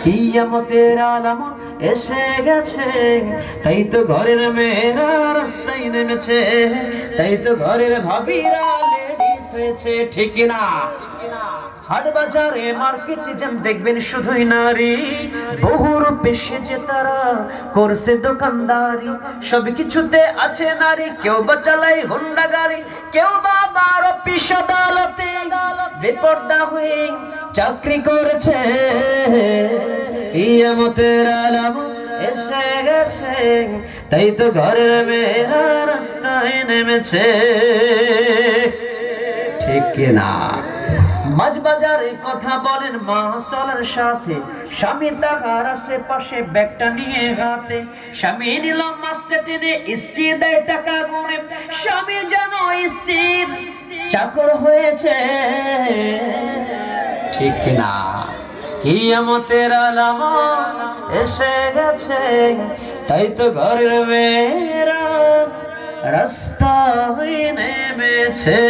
কিয়ামতের আলামত এসে গেছে, তাই তো ঘরের মেয়েরা রাস্তায় নেমেছে, তাই তো ঘরের ভাবিরা লেডিস হয়েছে, ঠিক কিনা? হাট বাজারে মার্কেটে যেন দেখবেন শুধুই নারী, বহু রূপে সেজে তারা করছে দোকানদারি, সব কিছুতে আছে নারী, কেউ বা চালায় হোন্ডা গাড়ি, কেউ বা আবার অফিস আদালতে বেপর্দা হয়ে চাকরি করেছে। কিয়ামতের আলামত এসে গেছে, তাই তো ঘরের মেয়েরা রাস্তায় নেমেছে, ঠিক কিনা? মাঝ বাজারে কথা বলেন মা চলার সাথে, স্বামী তাহার আশেপাশে ব্যাগটা নিয়ে হাতে, স্বামী নিল মাছটা টেনে, স্ত্রী দেয় টাকা গুনে, স্বামী যেন স্ত্রীর চাকর হয়েছে, ঠিক কিনা? কিয়ামতের আলামত এসে গেছে, তাই তো ঘরের মেয়েরা রাস্তায় নেমেছে।